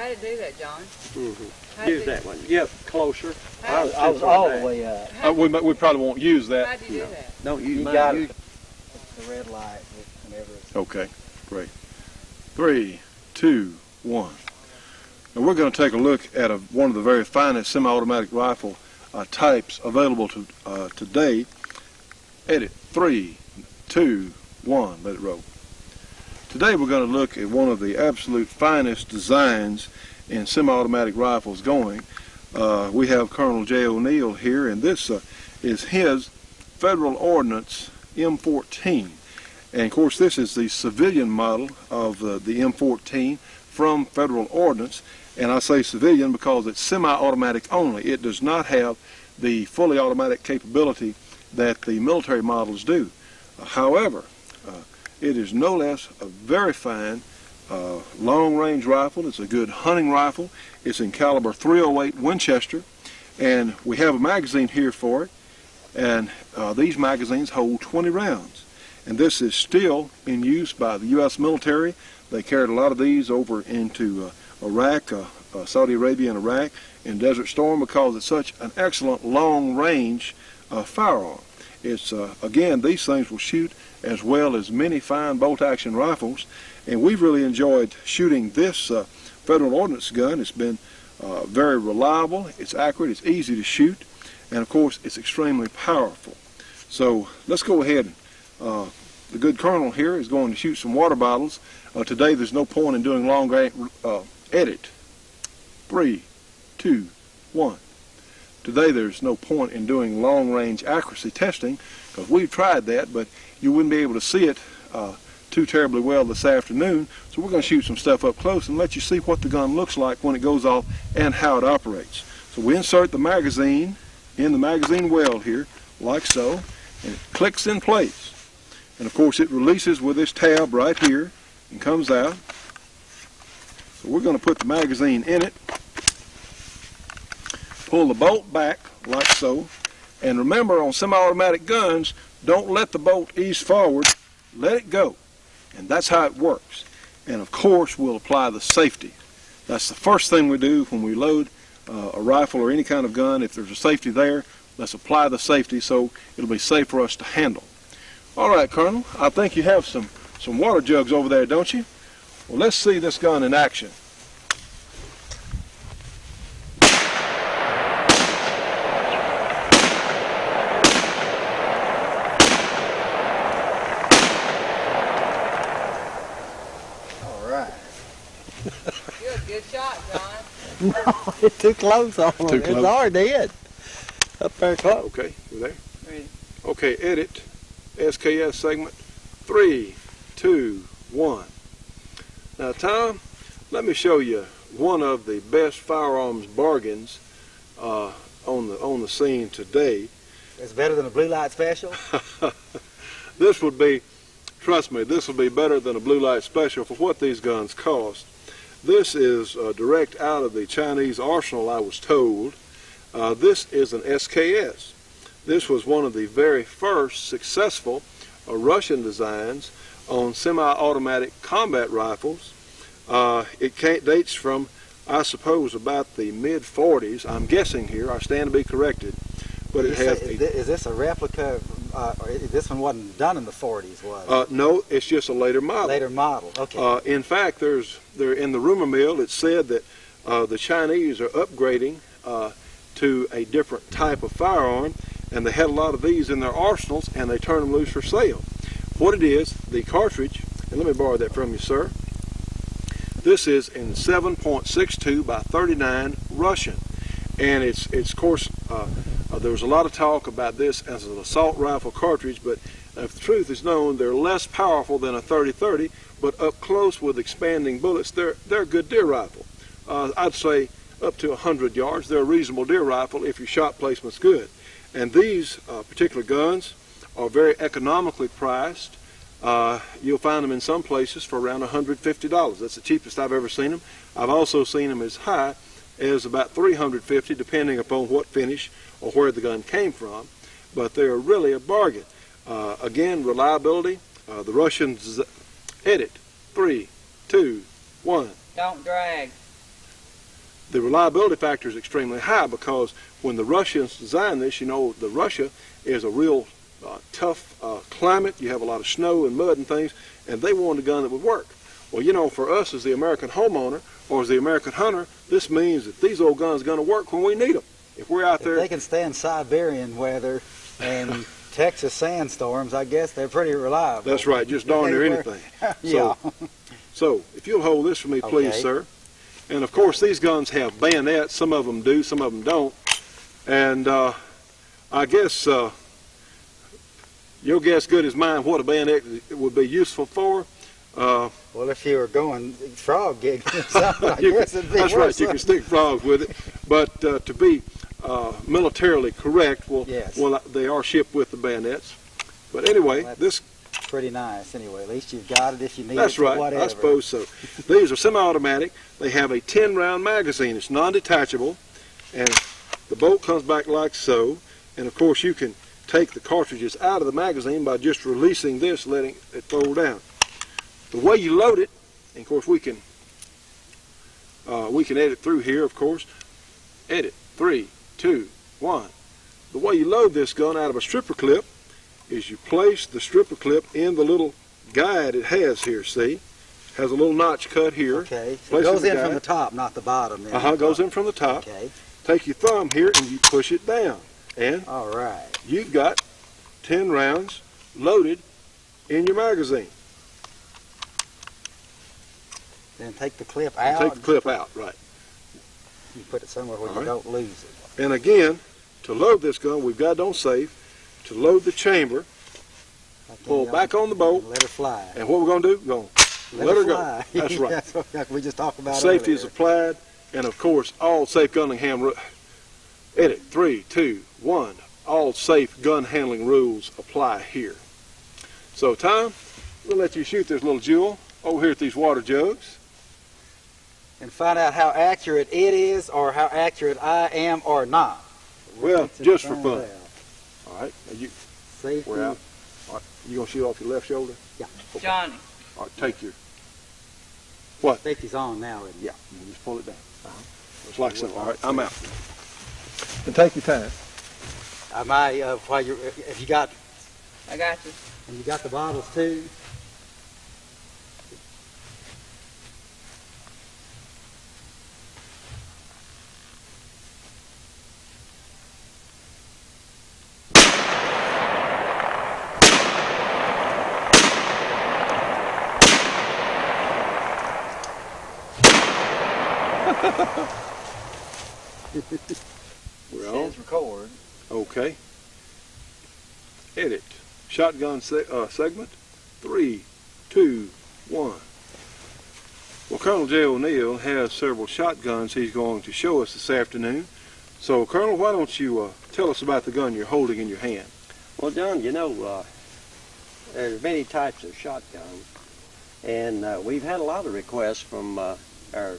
How to do that, John? Use that one. Yep, closer. I was all the way up. We probably won't use that. How do you do that? Don't use You mine. got it. The red light whenever it's... Okay, great. 3, 2, 1. Now we're going to take a look at one of the very finest semi-automatic rifle types available today. Edit. 3, 2, 1. Let it roll. Today we're going to look at one of the absolute finest designs in semi-automatic rifles going. We have Colonel J. O'Neill here, and this is his Federal Ordnance M14. And of course this is the civilian model of the M14 from Federal Ordnance. And I say civilian because it's semi-automatic only. It does not have the fully automatic capability that the military models do. However, it is no less a very fine long-range rifle. It's a good hunting rifle. It's in caliber .308 Winchester, and we have a magazine here for it. And these magazines hold 20 rounds. And this is still in use by the U.S. military. They carried a lot of these over into Iraq, Saudi Arabia and Iraq in Desert Storm because it's such an excellent long-range firearm. It's again, these things will shoot as well as many fine bolt-action rifles, and we've really enjoyed shooting this Federal Ordnance gun. It's been very reliable, it's accurate, it's easy to shoot, and of course it's extremely powerful. So let's go ahead. The good colonel here is going to shoot some water bottles. Today there's no point in doing long range. Edit. 3, 2, 1. Today there's no point in doing long-range accuracy testing because we've tried that, but you wouldn't be able to see it too terribly well this afternoon. So we're going to shoot some stuff up close and let you see what the gun looks like when it goes off and how it operates. So we insert the magazine in the magazine well here, like so, and it clicks in place. And of course it releases with this tab right here and comes out. So we're going to put the magazine in it, pull the bolt back like so, and remember on semi-automatic guns, don't let the bolt ease forward, let it go. And that's how it works. And of course we'll apply the safety. That's the first thing we do when we load a rifle or any kind of gun. If there's a safety there, let's apply the safety so it'll be safe for us to handle. All right, Colonel, I think you have some water jugs over there, don't you? Well, let's see this gun in action. All right. You're a good shot, John. No, it's too close on Too it. close. It's already dead. Up there close. Okay, you there? Ready. Okay, edit. SKS segment. 3, 2, 1. Now, Tom, let me show you one of the best firearms bargains on the scene today. It's better than a blue light special. This would be, trust me, this would be better than a blue light special for what these guns cost. This is direct out of the Chinese arsenal, I was told. This is an SKS. This was one of the very first successful Russian designs on semi-automatic combat rifles. It dates from, I suppose, about the mid-40s. I'm guessing here. I stand to be corrected. But it has. Is this a replica? This one wasn't done in the 40s, was it? No, it's just a later model. Later model. Okay. In fact, there in the rumor mill, it said that the Chinese are upgrading to a different type of firearm, and they had a lot of these in their arsenals, and they turned them loose for sale. What it is, the cartridge, and let me borrow that from you, sir. This is in 7.62 by 39 Russian, and it's of course, there was a lot of talk about this as an assault rifle cartridge, but if the truth is known, they're less powerful than a 30-30, but up close with expanding bullets, they're a good deer rifle. I'd say up to 100 yards, they're a reasonable deer rifle if your shot placement's good. And these particular guns are very economically priced. You'll find them in some places for around $150. That's the cheapest I've ever seen them. I've also seen them as high as about $350, depending upon what finish or where the gun came from. But they're really a bargain. Again, reliability. The Russians edit. 3, 2, 1. Don't drag. the reliability factor is extremely high because when the Russians designed this, you know, the Russia is a real tough climate. You have a lot of snow and mud and things, and they wanted a gun that would work. Well, you know, for us as the American homeowner or as the American hunter, this means that these old guns are going to work when we need them. If we're out there, they can stand Siberian weather and Texas sandstorms. I guess they're pretty reliable. that's right, just darn near anything. Yeah. So, if you'll hold this for me, please, Okay. sir. And of course, these guns have bayonets. Some of them do, some of them don't. And I guess your guess good as mine what a bayonet would be useful for. Well, if you were going frog gigging or something, I guess it'd be That's worse. right, you can stick frogs with it. But to be militarily correct, well, Yes. well, they are shipped with the bayonets. But anyway, Well, this, Pretty nice, anyway. At least you've got it if you need that's it. For right, whatever. I suppose so. These are semi-automatic. They have a 10-round magazine. It's non-detachable, and the bolt comes back like so. And of course, you can take the cartridges out of the magazine by just releasing this, letting it fold down. The way you load it, and of course we can edit through here, of course. Edit, 3, 2, 1. The way you load this gun out of a stripper clip is you place the stripper clip in the little guide it has here, see? Has a little notch cut here. Okay, so Place it goes in in the from guide. the top, not the bottom. Then. Goes in from the top. Okay, Take your thumb here and you push it down. And all right. you've got 10 rounds loaded in your magazine. Then take the clip You out. take the clip out, right. You put it somewhere where All you right. don't lose it. And again, to load this gun, we've got it on safe. To load the chamber, Like pull the, back on the bolt, Let her fly. and what we're going to do, we're going to let her go. fly. That's right. That's what we just talked about Safety is earlier. applied, and of course, all safe gun handling edit 3, 2, 1. All safe gun handling rules apply here. So, Tom, we'll let you shoot this little jewel over here at these water jugs. And find out how accurate it is or how accurate I am or not. Well, Fix it, just for find fun. out. All right, now Safety. we're out. All right, you gonna shoot off your left shoulder? Yeah. Johnny. All right, take your. Safety's on now, isn't it? Yeah, you just pull it down. It's like so. All right, I'm out. And take your time. I might, while you, if you got, I got you. and you got the bottles too. We're on. Says record. Okay. Edit. Shotgun segment. 3, 2, 1. Well, Colonel J. O'Neill has several shotguns he's going to show us this afternoon. So, Colonel, why don't you tell us about the gun you're holding in your hand? Well, John, you know, there's many types of shotguns, and we've had a lot of requests from our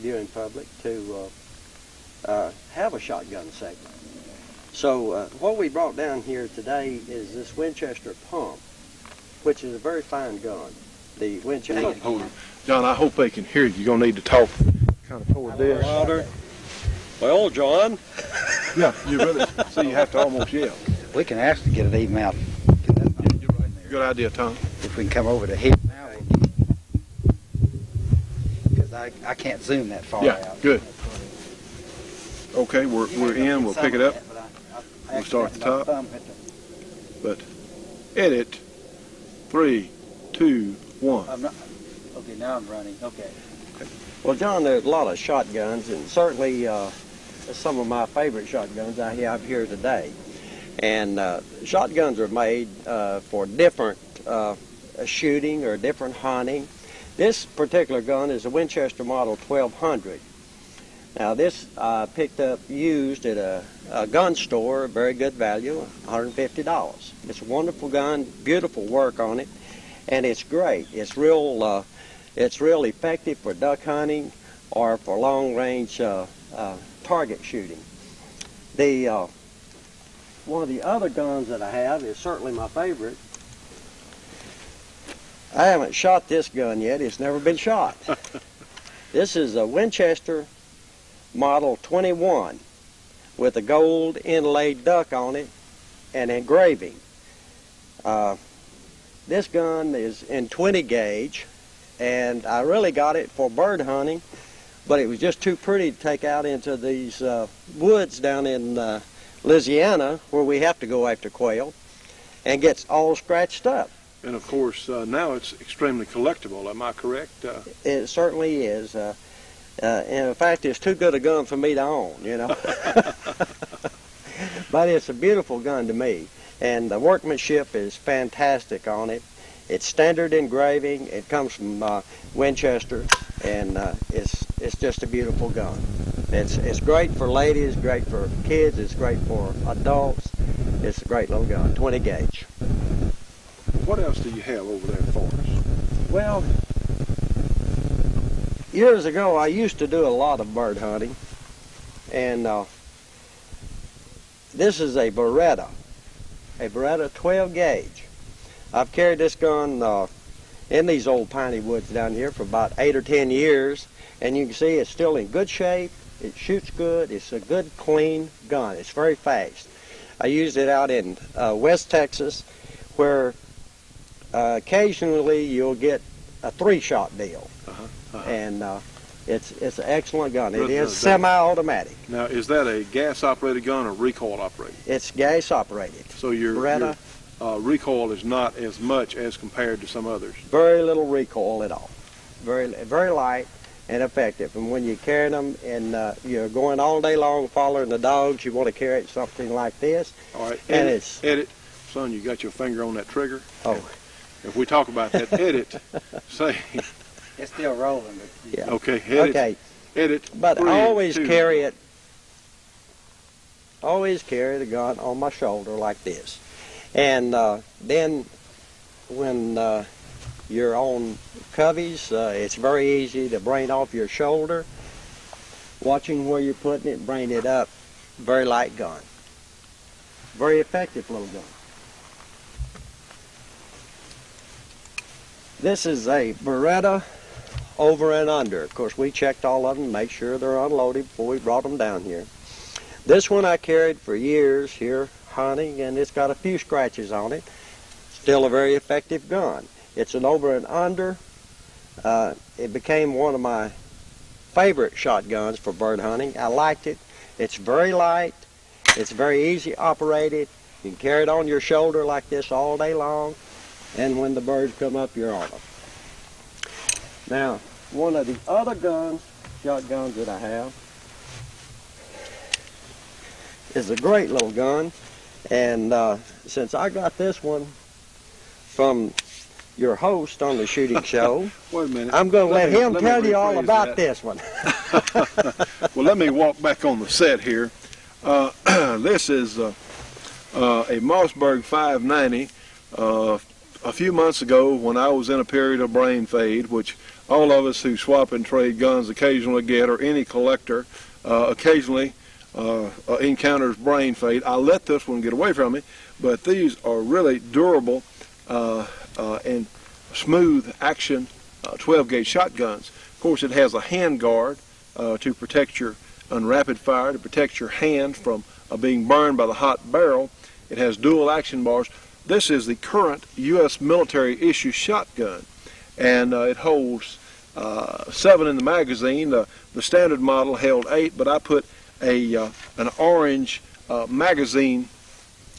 viewing public, to have a shotgun segment. So what we brought down here today is this Winchester pump, which is a very fine gun. The Winchester. Hold it. John, I hope they can hear you. You're going to need to talk kind of toward this. Louder. Well, John. Yeah, you really, see, you have to almost yell. We can actually get it even out. Good idea, Tom. If we can come over to here now, because I can't zoom that far Yeah, out. good. Okay, we're in. We'll pick it up. We'll start at the top. But edit 3, 2, 1. I'm not, okay, now I'm running. Okay. Well, John, there's a lot of shotguns, and certainly some of my favorite shotguns I have here today. And shotguns are made for different shooting or different hunting. This particular gun is a Winchester Model 1200. Now, this I picked up used at a gun store, very good value, $150. It's a wonderful gun, beautiful work on it, and it's great. It's real effective for duck hunting or for long-range target shooting. One of the other guns that I have is certainly my favorite. I haven't shot this gun yet. It's never been shot. This is a Winchester Model 21 with a gold inlaid duck on it and engraving. This gun is in 20 gauge, and I really got it for bird hunting, but it was just too pretty to take out into these woods down in Louisiana where we have to go after quail, and gets all scratched up. And of course, now it's extremely collectible. Am I correct? It certainly is. In fact, it's too good a gun for me to own, you know. But it's a beautiful gun to me, and the workmanship is fantastic on it. It's standard engraving. It comes from Winchester, and it's just a beautiful gun. It's great for ladies, great for kids, it's great for adults. It's a great little gun, 20 gauge. What else do you have over there for us? Well, years ago I used to do a lot of bird hunting, and this is a Beretta 12 gauge. I've carried this gun in these old piney woods down here for about 8 or 10 years, and you can see it's still in good shape. It shoots good. It's a good, clean gun. It's very fast. I used it out in West Texas, where occasionally you'll get a 3-shot deal, and it's an excellent gun. It is semi-automatic. Now, is that a gas-operated gun or recoil-operated? It's gas-operated. So your recoil is not as much as compared to some others. Very little recoil at all. Very light and effective. And when you're carrying them and you're going all day long following the dogs, you want to carry something like this. All right. And edit. Son, you got your finger on that trigger? Oh. If we talk about that, edit, say. It's still rolling. But Yeah. Okay, edit. Okay. Edit. But 3, I always 2. carry it. Always carry the gun on my shoulder like this. And then when you're on coveys, it's very easy to bring it off your shoulder. Watching where you're putting it, bring it up. Very light gun. Very effective little gun. This is a Beretta over and under. Of course, we checked all of them to make sure they're unloaded before we brought them down here. This one I carried for years here hunting, and it's got a few scratches on it. Still a very effective gun. It's an over and under. It became one of my favorite shotguns for bird hunting. I liked it. It's very light. It's very easy operated. You can carry it on your shoulder like this all day long, and when the birds come up, you're on them. Now, one of the other shotguns that I have, is a great little gun, and since I got this one from your host on the shooting show, wait a minute. I'm going to let him tell you all about this one. Well, let me walk back on the set here. This is a Mossberg 590. A few months ago, when I was in a period of brain fade, which all of us who swap and trade guns occasionally get, or any collector occasionally encounters brain fade, I let this one get away from me. But these are really durable and smooth action 12 gauge shotguns. Of course, it has a hand guard to protect your rapid fire, to protect your hand from being burned by the hot barrel. It has dual action bars. This is the current U.S. military issue shotgun, and it holds 7 in the magazine. The standard model held 8, but I put an orange magazine.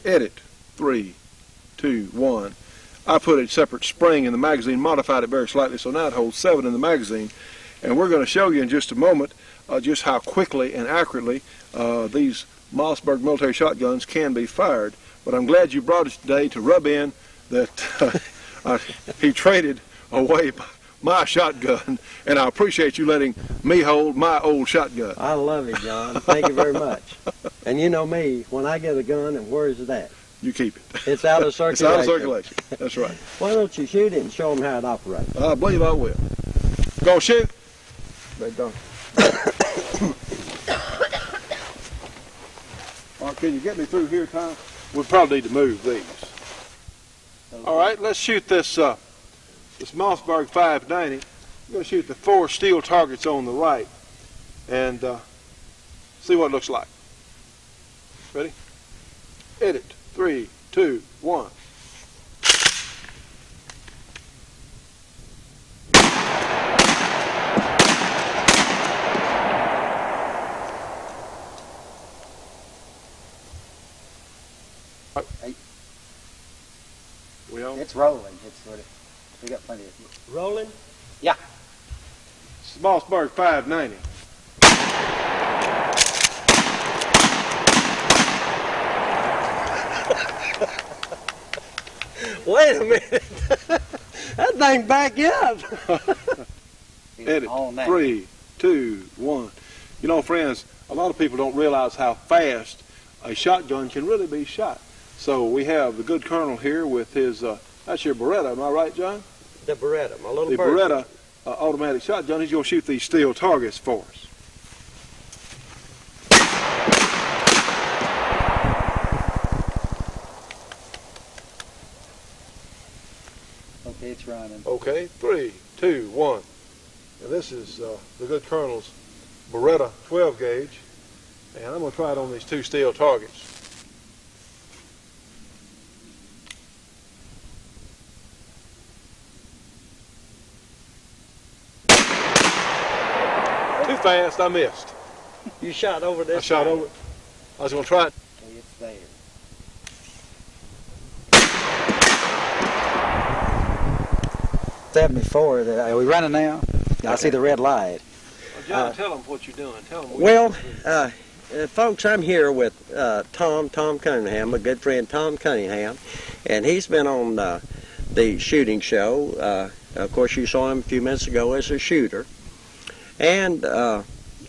Edit. 3, 2, 1. I put a separate spring in the magazine, modified it very slightly, so now it holds 7 in the magazine. And we're going to show you in just a moment just how quickly and accurately these Mossberg military shotguns can be fired. But I'm glad you brought us today to rub in that he traded away my shotgun, and I appreciate you letting me hold my old shotgun. I love it, John. Thank you very much. And you know me, when I get a gun, and where is it at? You keep it. It's out of circulation. It's out of circulation. That's right. Why don't you shoot it and show them how it operates? I believe I will. Go shoot. But don't. All right, can you get me through here, Tom? We probably need to move these. All right, let's shoot this this Mossberg 590. I'm going to shoot the 4 steel targets on the right, and See what it looks like. Ready? Hit it. 3, 2, 1. Well, It's rolling. It's sort of, we got plenty of. Rolling? Yeah. Mossberg 590. Wait a minute. That thing back up. Hit it. 3, 2, 1. You know, friends, a lot of people don't realize how fast a shotgun can really be shot. So we have the good colonel here with his, that's your Beretta, am I right, John? The Beretta, my little The bird. Beretta automatic shotgun. He's going to shoot these steel targets for us. Okay, it's running. Okay, 3, 2, 1. And this is the good colonel's Beretta 12 gauge. And I'm going to try it on these two steel targets. Too fast, I missed. You shot over this I shot side. over. I was going to try it. Okay, it's there. 74. Are we running now? I see the red light. Well, John, tell them what you're doing. Tell them. Well, folks, I'm here with Tom Cunningham, a good friend, Tom Cunningham, and he's been on the shooting show. Of course, you saw him a few minutes ago as a shooter, and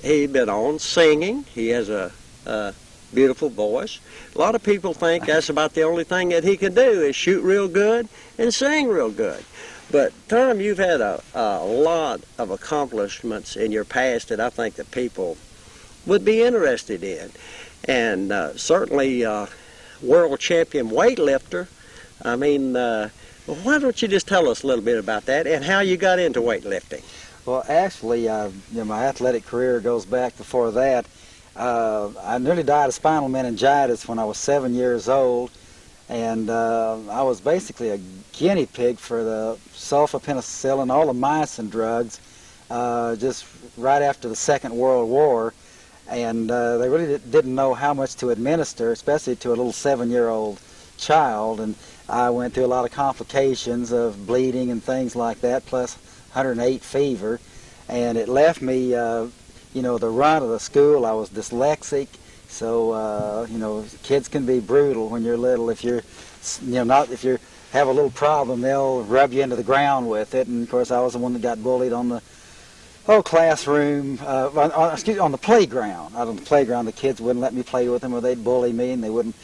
he's been on singing. He has a beautiful voice. A lot of people think that's about the only thing that he can do is shoot real good and sing real good. But Tom, you've had a lot of accomplishments in your past that I think that people would be interested in. And certainly world champion weightlifter. I mean, why don't you just tell us a little bit about that and how you got into weightlifting? Well, actually, my athletic career goes back before that. I nearly died of spinal meningitis when I was 7 years old, and I was basically a guinea pig for the sulfapenicillin, all the mycin drugs, just right after the Second World War, and they really didn't know how much to administer, especially to a little 7-year-old child, and I went through a lot of complications of bleeding and things like that, plus 108 fever, and it left me, the run of the school. I was dyslexic, so kids can be brutal when you're little. If you're, if you have a little problem, they'll rub you into the ground with it. And of course, I was the one that got bullied on the classroom, on the playground. Out on the playground, the kids wouldn't let me play with them, or they'd bully me, and they wouldn't.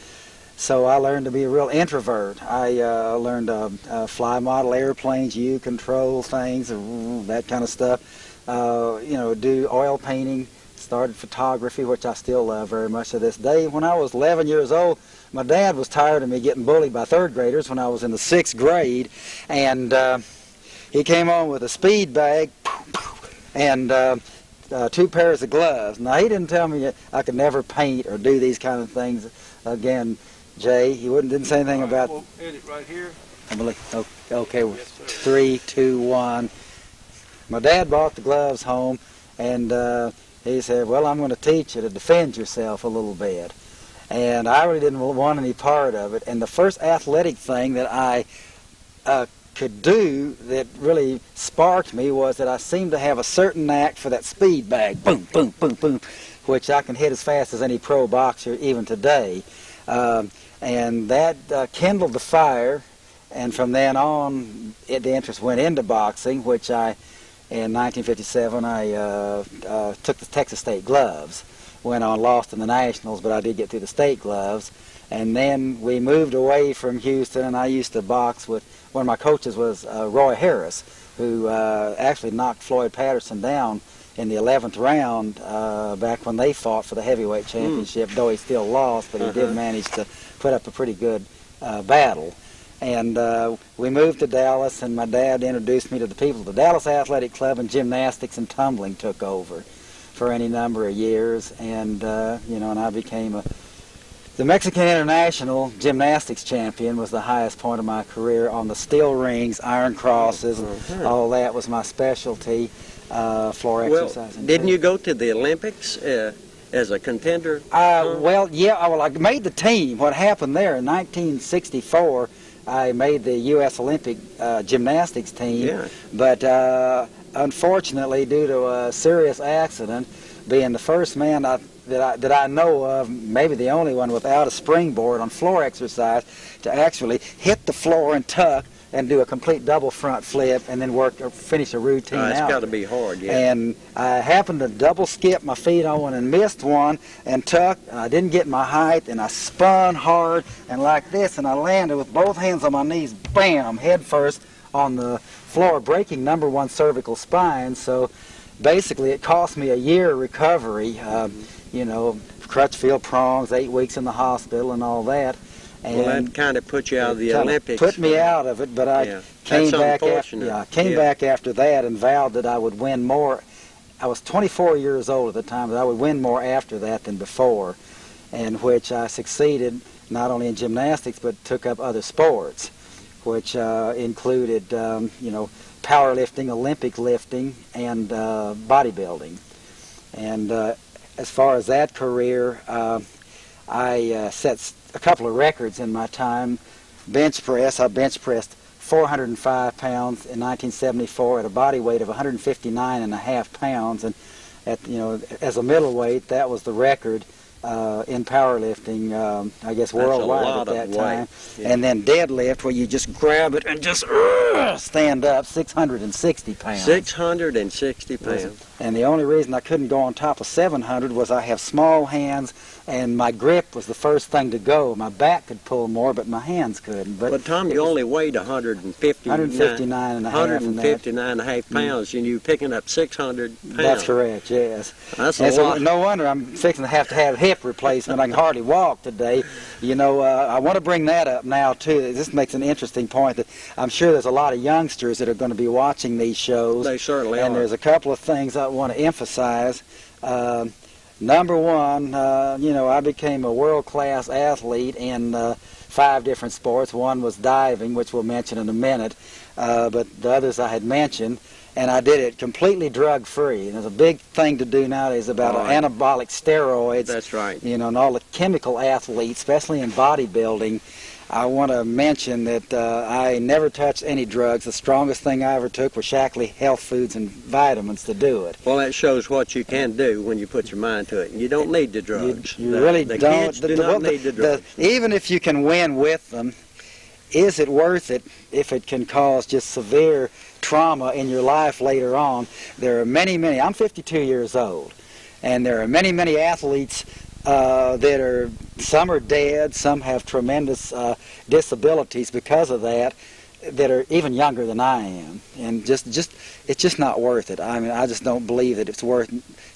So I learned to be a real introvert. I learned to fly model airplanes, control things, that kind of stuff. Do oil painting, started photography, which I still love very much to this day. When I was 11 years old, my dad was tired of me getting bullied by third graders when I was in the 6th grade, and he came on with a speed bag and 2 pairs of gloves. Now, he didn't tell me I could never paint or do these kind of things again, Jay. He didn't say anything about... We'll hit it right here. I believe, okay, Yes, sir. 3, 2, 1. My dad brought the gloves home, and he said, well, I'm going to teach you to defend yourself a little bit. And I really didn't want any part of it. And the first athletic thing that I could do that really sparked me was that I seemed to have a certain knack for that speed bag, boom, boom, boom, boom, which I can hit as fast as any pro boxer even today. And that kindled the fire, and from then on, the interest went into boxing, which in 1957, I took the Texas State gloves. Went on, lost in the Nationals, but I did get through the state gloves. And then we moved away from Houston, and I used to box with, one of my coaches was Roy Harris, who actually knocked Floyd Patterson down in the 11th round back when they fought for the heavyweight championship, though he still lost, but he did manage to put up a pretty good battle. And we moved to Dallas, and my dad introduced me to the people of the Dallas Athletic Club, and gymnastics and tumbling took over. for any number of years, and and I became the Mexican International Gymnastics Champion. Was the highest point of my career on the steel rings, iron crosses, and all that was my specialty. Floor exercise. Didn't you go to the Olympics as a contender? Well, yeah. Well, I made the team. What happened there in 1964? I made the U.S. Olympic gymnastics team, but unfortunately, due to a serious accident, being the first man that I know of, maybe the only one without a springboard on floor exercise, to actually hit the floor and tuck and do a complete double front flip and then finish a routine out. It's got to be hard, yeah. And I happened to double skip my feet on one and missed one and tucked, and I didn't get my height, and I spun hard and like this, and I landed with both hands on my knees, bam, head first on the floor, breaking #1 cervical spine. So basically it cost me a year recovery, Crutchfield prongs, 8 weeks in the hospital and all that. And well, that kind of put you out of the Olympics. Put me out of it, but I came back after that and vowed that I would win more. I was 24 years old at the time, but I would win more after that than before, in which I succeeded not only in gymnastics but took up other sports, which included, powerlifting, Olympic lifting, and bodybuilding. And as far as that career, I set a couple of records in my time. Bench press, I bench pressed 405 pounds in 1974 at a body weight of 159.5 pounds, and as a middleweight, that was the record in powerlifting, I guess worldwide at that time. Yeah. And then deadlift, where you just grab it and just stand up, 660 pounds. 660 pounds. And the only reason I couldn't go on top of 700 was I have small hands, and my grip was the first thing to go. My back could pull more, but my hands couldn't. But Tom, you only weighed 159.5 pounds, and you picking up 600 pounds. That's correct, yes. That's a lot. No wonder I'm fixing to have hip replacement. I can hardly walk today. I want to bring that up now, too. This makes an interesting point that I'm sure there's a lot of youngsters that are going to be watching these shows. They certainly are. And there's a couple of things I want to emphasize. Number one, I became a world-class athlete in 5 different sports. One was diving, which we'll mention in a minute, but the others I had mentioned, and I did it completely drug-free. And there's a big thing to do nowadays about anabolic steroids. That's right. And all the chemical athletes, especially in bodybuilding. I want to mention that I never touched any drugs. The strongest thing I ever took was Shaklee health foods and vitamins to do it. Well, that shows what you can do when you put your mind to it. You don't need the drugs. You really the don't. Kids do not need the drugs. Even if you can win with them, is it worth it if it can cause just severe trauma in your life later on? There are many, I'm 52 years old, and there are many athletes that are, some are dead, some have tremendous disabilities because of that are even younger than I am, and it's just not worth it. I mean, I just don't believe that it's worth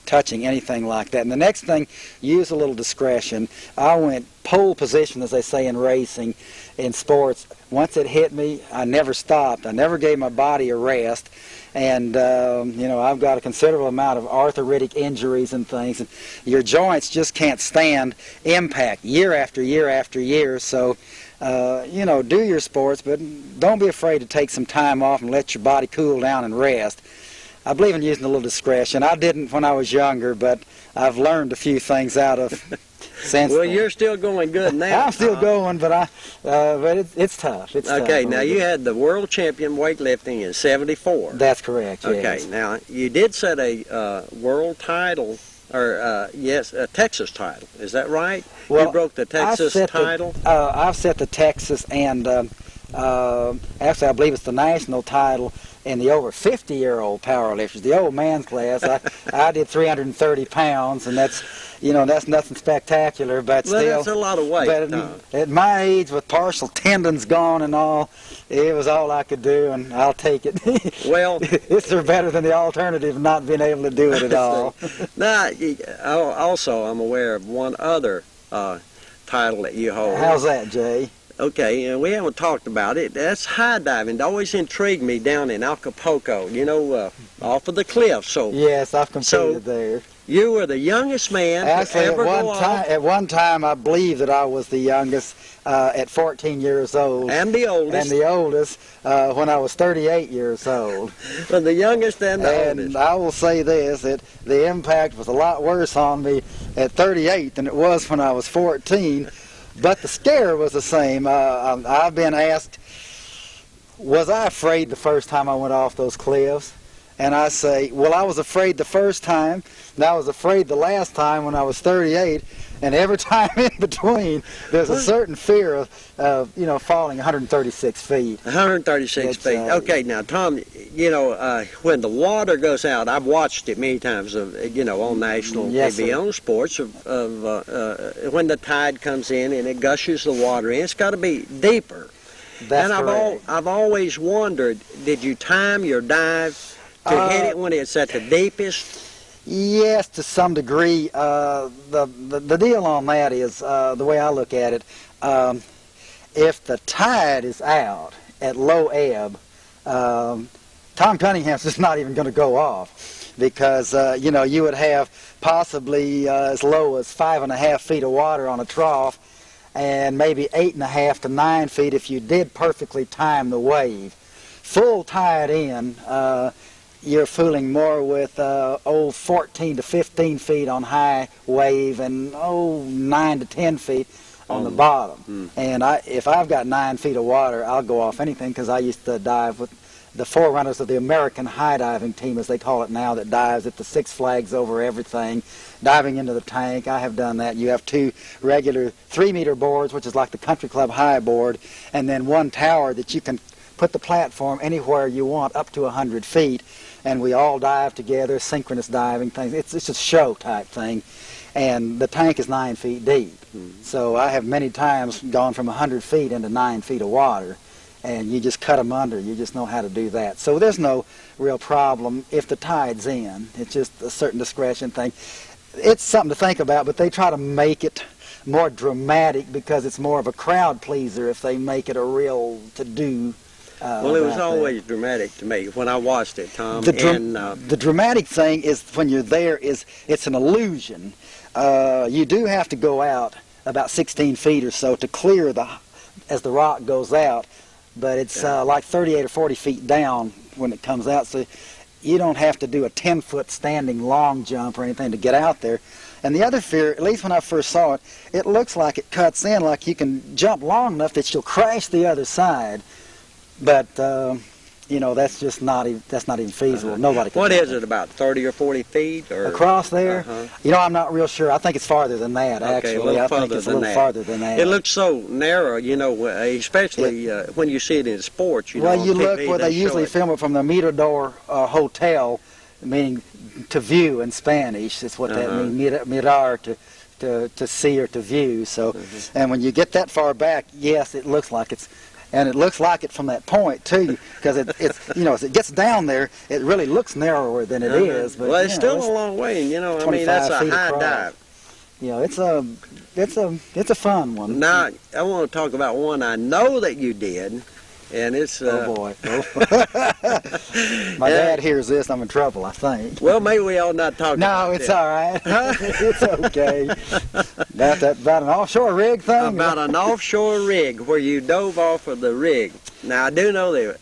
touching anything like that. And the next thing, use a little discretion. I went pole position, as they say in racing, in sports. Once it hit me, I never stopped. I never gave my body a rest. And, I've got a considerable amount of arthritic injuries and things. And your joints just can't stand impact year after year after year. So, do your sports, but don't be afraid to take some time off and let your body cool down and rest. I believe in using a little discretion. I didn't when I was younger, but I've learned a few things out of since Well, then. you're still going good now. I'm still going, but it's tough. It's okay, tough. now you had the world champion weightlifting in '74. That's correct, yes. Okay, now you did set a world title, or a Texas title. Is that right? Well, you broke the Texas title? I've set the Texas and actually I believe it's the national title in the over 50-year-old powerlifters. The old man's class, I did 330 pounds, and that's nothing spectacular, but well, still. That's a lot of weight. But at my age, with partial tendons gone and all, it was all I could do, and I'll take it. Well, it's better than the alternative of not being able to do it at all. Now, also, I'm aware of one other title that you hold. How's that, Jay? Okay, we haven't talked about it. That's high diving. It always intrigued me down in Acapulco, off of the cliff. So yes, I've competed there. You were the youngest man Actually, to ever go off. at one time, I believe that I was the youngest at 14 years old. And the oldest. And the oldest when I was 38 years old. Well, the youngest and the And oldest. I will say this, that the impact was a lot worse on me at 38 than it was when I was 14, but the scare was the same. I've been asked, was I afraid the first time I went off those cliffs? And I say, well, I was afraid the first time, and I was afraid the last time when I was 38, and every time in between, there's a certain fear of you know, falling 136 feet. 136 feet. Okay, now, Tom, you know, when the water goes out, I've watched it many times, you know, on national TV, on sports, when the tide comes in and it gushes the water in, it's got to be deeper. That's and correct. I've always wondered, did you time your dive to hit it when it's at the deepest? Yes, to some degree. The deal on that is, the way I look at it, if the tide is out at low ebb, Tom Cunningham's just not even going to go off, because you know, you would have possibly as low as 5.5 feet of water on a trough, and maybe 8.5 to 9 feet if you did perfectly time the wave. Full tide in, you're fooling more with 14 to 15 feet on high wave and 9 to 10 feet on the bottom. And if I've got 9 feet of water, I'll go off anything, because I used to dive with the forerunners of the American high diving team, as they call it now, that dives at the Six Flags over everything, diving into the tank. I have done that. You have 2 regular 3-meter boards, which is like the country club high board, and then 1 tower that you can put the platform anywhere you want up to 100 feet, and we all dive together, synchronous diving things. It's a show type thing, and the tank is 9 feet deep. So I have many times gone from 100 feet into 9 feet of water, and you just cut them under. You just know how to do that. So there's no real problem if the tide's in. It's just a certain discretion thing. It's something to think about, but they try to make it more dramatic because it's more of a crowd pleaser if they make it a real to-do. Well, it was always dramatic to me when I watched it, Tom. The dramatic thing is when you're there is it's an illusion. You do have to go out about 16 feet or so to clear as the rock goes out, but it's like 38 or 40 feet down when it comes out, so you don't have to do a 10-foot standing long jump or anything to get out there. And the other fear, at least when I first saw it, it looks like it cuts in, like you can jump long enough that you'll crash the other side. But you know, that's just not even feasible. Nobody can. What is it, about 30 or 40 feet? Or? Across there? You know, I'm not real sure. I think it's farther than that, Okay, actually. I think it's a little farther than that. It looks so narrow, you know, especially when you see it in sports. You know, well, you on look TV, where they usually film it from the Mirador Hotel, meaning to view in Spanish. That's what that means, mirar, to see or to view. So, and when you get that far back, yes, it looks like it's. And it looks like it from that point too, because it's you know, as it gets down there, it really looks narrower than it is. But well, it's still a long way, you know. I mean, that's a high dive. You know, it's a fun one. Now, I want to talk about one I know that you did, and it's. Oh boy! My dad hears this, I'm in trouble, I think. Well, maybe we ought not talk. No, it's all right. It's okay. About an offshore rig thing? About an offshore rig where you dove off of the rig. Now, I do know there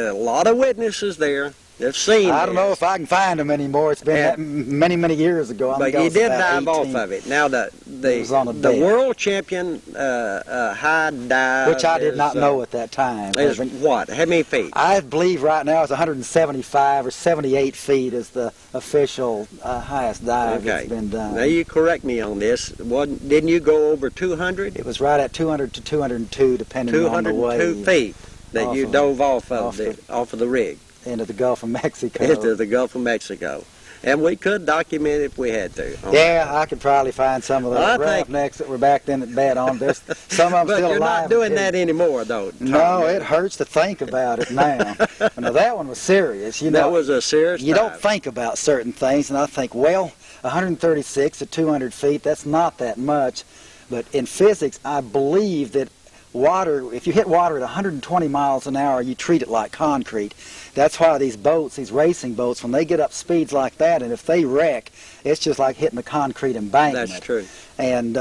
are a lot of witnesses there. They've seen I don't know if I can find them anymore. It's been many, many years ago. But you did dive off of it. Now, the world champion high dive, which I did not know at that time. Is what? How many feet? I believe right now it's 175 or 78 feet is the official highest dive that's been done. Now, you correct me on this. Didn't you go over 200? It was right at 200 to 202, depending on the wave. 202 feet that you dove off of the rig. Into the Gulf of Mexico. Into the Gulf of Mexico. And we could document it if we had to. Yeah, I could probably find some of those roughnecks that were back then that bet on. There's some of them still alive. But you're not doing that anymore, though. No, it hurts to think about it now. Now, that one was serious. You know, that was a serious You dive. don't think about certain things, and I think, well, 136 to 200 feet, that's not that much. But in physics, I believe that water, if you hit water at 120 miles an hour, you treat it like concrete. That's why these boats, these racing boats, when they get up speeds like that, and if they wreck, it's just like hitting a concrete embankment. That's true. And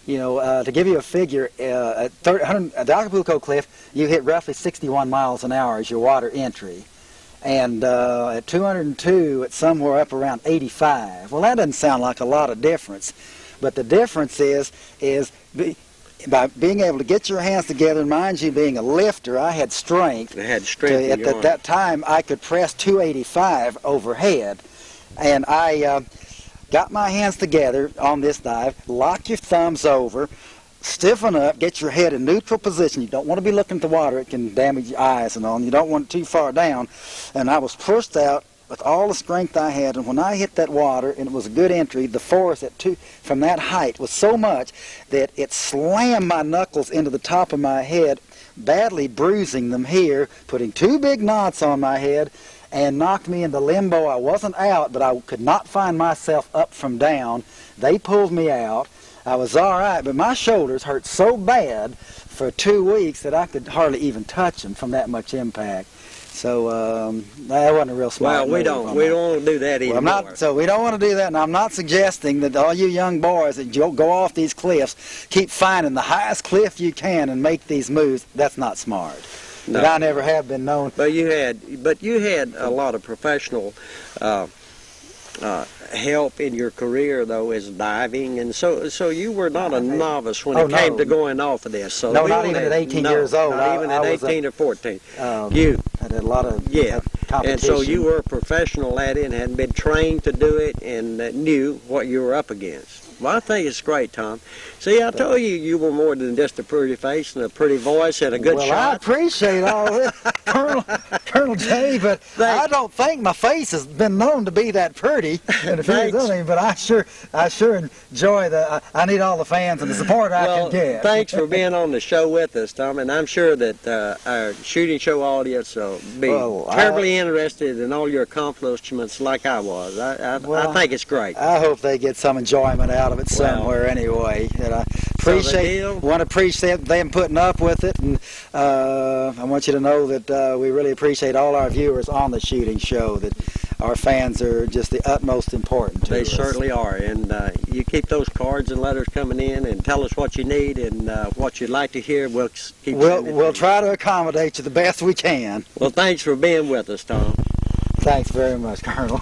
you know, to give you a figure, at the Acapulco Cliff, you hit roughly 61 miles an hour as your water entry. And at 202, it's somewhere up around 85. Well, that doesn't sound like a lot of difference. But the difference is by being able to get your hands together, and mind you, being a lifter, I had strength. It had strength in your at that time, I could press 285 overhead. And I got my hands together on this dive, lock your thumbs over, stiffen up, get your head in neutral position. You don't want to be looking at the water. It can damage your eyes and all. You don't want it too far down. And I was pushed out with all the strength I had, and when I hit that water, and it was a good entry, the force from that height was so much that it slammed my knuckles into the top of my head, badly bruising them here, putting 2 big knots on my head, and knocked me into limbo. I wasn't out, but I could not find myself up from down. They pulled me out. I was all right, but my shoulders hurt so bad for 2 weeks that I could hardly even touch them from that much impact. So that wasn't a real smart Well, we move don't want to do that anymore. So we don't want to do that, and I'm not suggesting that all you young boys that go off these cliffs keep finding the highest cliff you can and make these moves. That's not smart. No. But I never have been known. But you had a lot of professional help in your career, though, as diving, and so you were not a novice when it came to going off of this. So no, not even at 18 years old. Not even at 18 or 14. You had a lot of competition. And so you were a professional at it and had been trained to do it and knew what you were up against. Well, I think it's great, Tom. See, I told you were more than just a pretty face and a pretty voice and a good shot. Well, I appreciate all this, Colonel J, but I don't think my face has been known to be that pretty. But I sure enjoy I need all the fans and the support I can get. Thanks for being on the show with us, Tom, and I'm sure that our shooting show audience will be terribly interested in all your accomplishments like I was. I think it's great. I hope they get some enjoyment out of it somewhere anyway. And I want to appreciate them putting up with it, and I want you to know that we really appreciate all our viewers on the shooting show, that our fans are just the utmost important to us. They certainly are, and you keep those cards and letters coming in and tell us what you need and what you'd like to hear. We'll try to accommodate you the best we can. Well, thanks for being with us, Tom. Thanks very much, Colonel.